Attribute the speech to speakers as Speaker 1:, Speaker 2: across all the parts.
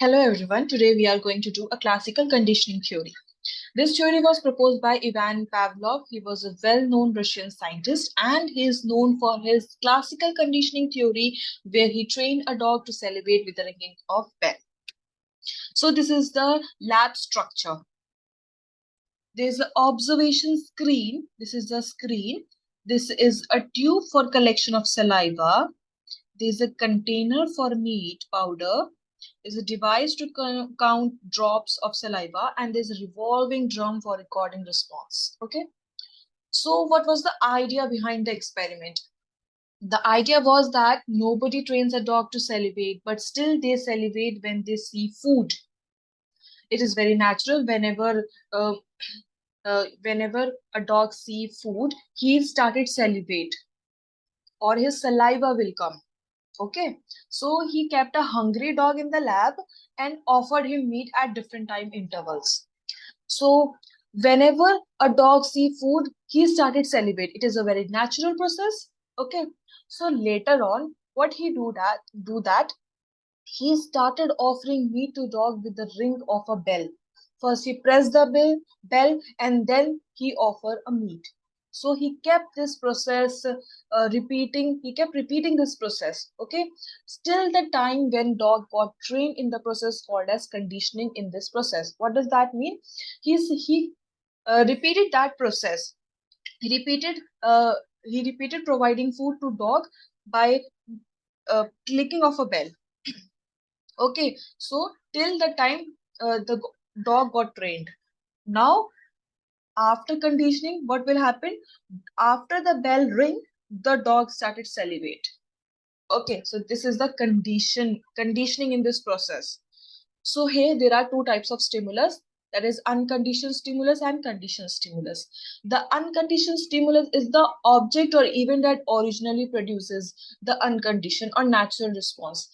Speaker 1: Hello everyone, today we are going to do a classical conditioning theory. This theory was proposed by Ivan Pavlov. He was a well-known Russian scientist and he is known for his classical conditioning theory where he trained a dog to salivate with the ringing of bell. So this is the lab structure. There's an observation screen. This is the screen. This is a tube for collection of saliva. There's a container for meat powder. Is a device to count drops of saliva, and there's a revolving drum for recording response. Okay, so what was the idea behind the experiment? The idea was that nobody trains a dog to salivate, but still they salivate when they see food. It is very natural uh, whenever a dog see food, he started salivate or his saliva will come. Okay, so he kept a hungry dog in the lab and offered him meat at different time intervals. So whenever a dog see food, he started salivate. It is a very natural process. Okay, so later on, what he do that he started offering meat to dog with the ring of a bell. First he pressed the bell and then he offered a meat. So he kept this process he kept repeating this process, okay, till the time when dog got trained in the process called as conditioning in this process. What does that mean? He repeated that process. He repeated providing food to dog by clicking of a bell. Okay, so till the time the dog got trained. Now, after conditioning, what will happen? After the bell ring, the dog started salivate. Okay, so this is the conditioning in this process. So here there are two types of stimulus, that is unconditioned stimulus and conditioned stimulus. The unconditioned stimulus is the object or event that originally produces the unconditioned or natural response.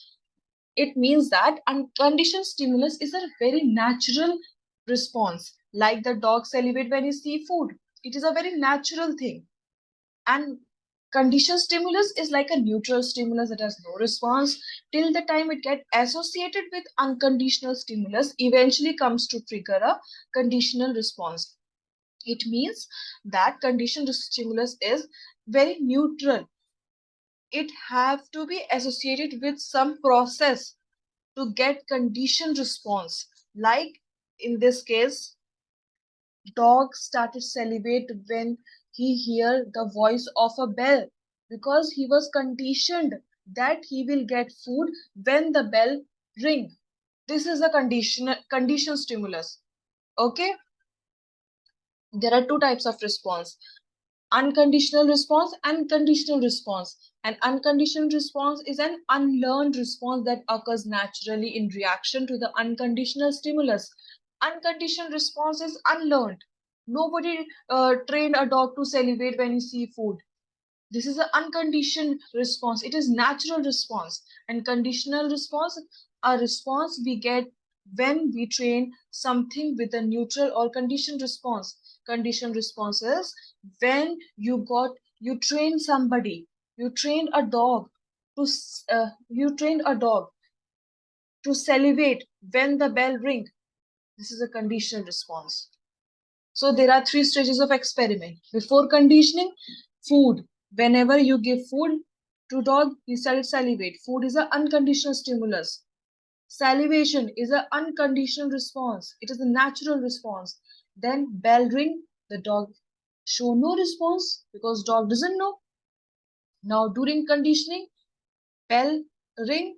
Speaker 1: It means that unconditioned stimulus is a very natural response, like the dog salivate when he see food. It is a very natural thing. And conditioned stimulus is like a neutral stimulus that has no response till the time it get associated with unconditional stimulus, eventually comes to trigger a conditional response. It means that conditioned stimulus is very neutral. It have to be associated with some process to get conditioned response. Like in this case, dog started salivate when he hear the voice of a bell because he was conditioned that he will get food when the bell ring. This is a condition stimulus. Okay, there are two types of response: unconditional response and conditional response. An unconditional response is an unlearned response that occurs naturally in reaction to the unconditional stimulus. Unconditional response is unlearned. Nobody trained a dog to salivate when he see food. This is an unconditioned response. It is natural response. And conditional response, a response we get when we train something with a neutral or conditioned response. Conditioned responses when you train somebody, you train a dog you train a dog to salivate when the bell ring. This is a conditional response. So there are three stages of experiment. Before conditioning, food. Whenever you give food to dog, he started salivate. Food is an unconditional stimulus. Salivation is an unconditional response. It is a natural response. Then bell ring, the dog show no response because dog doesn't know. Now during conditioning, bell ring,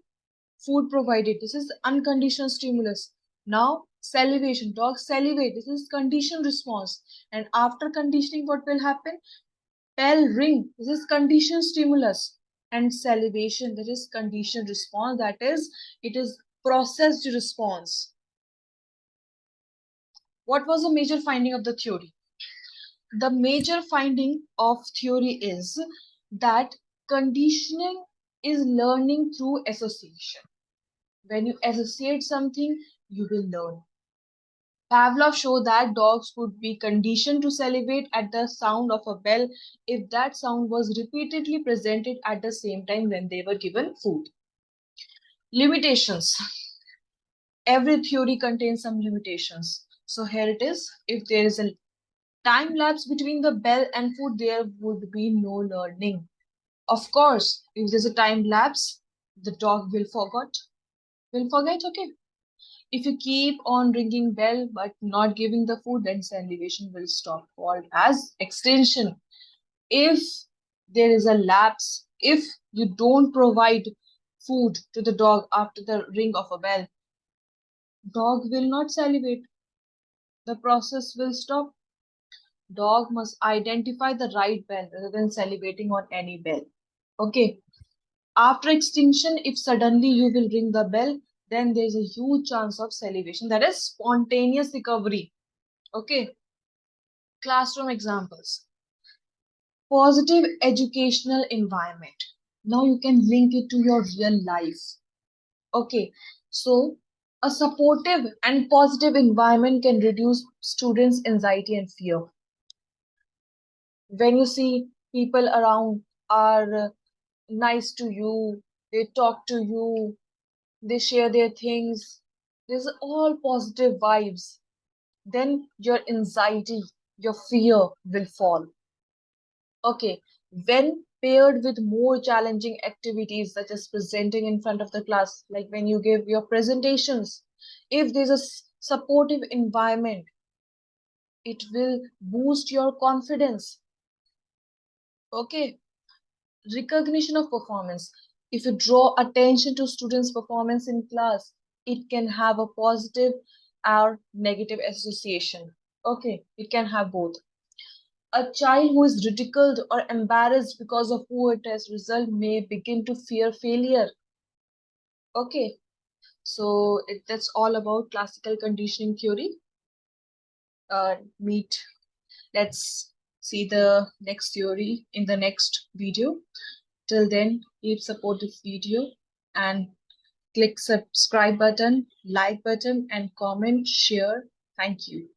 Speaker 1: food provided. This is unconditional stimulus. Now salivation, dog salivate. This is conditioned response. And after conditioning, what will happen? Bell ring. This is conditioned stimulus. And salivation. That is conditioned response. That is, it is processed response. What was the major finding of the theory? The major finding of theory is that conditioning is learning through association. When you associate something, you will learn. Pavlov showed that dogs could be conditioned to salivate at the sound of a bell if that sound was repeatedly presented at the same time when they were given food. Limitations. every theory contains some limitations. So here it is. If there is a time lapse between the bell and food, there would be no learning. Of course, if there's a time lapse, the dog will forget, okay. If you keep on ringing bell but not giving the food, then salivation will stop, called as extension. If there is a lapse, if you don't provide food to the dog after the ring of a bell, dog will not salivate. The process will stop. Dog must identify the right bell rather than salivating on any bell. Okay. After extinction, if suddenly you will ring the bell, then there's a huge chance of salivation. That is spontaneous recovery. Okay. Classroom examples. Positive educational environment. Now you can link it to your real life. Okay. So a supportive and positive environment can reduce students' anxiety and fear. When you see people around are nice to you, they talk to you, they share their things, there's all positive vibes, then your anxiety, your fear will fall. Okay, when paired with more challenging activities such as presenting in front of the class, like when you give your presentations, if there's a supportive environment, it will boost your confidence. Okay, recognition of performance. If you draw attention to students' performance in class, it can have a positive or negative association. Okay, it can have both. A child who is ridiculed or embarrassed because of poor test result may begin to fear failure. Okay, so that's all about classical conditioning theory. Meet. Let's see the next theory in the next video. Till then, please support this video and click subscribe button, like button, and comment, share. Thank you.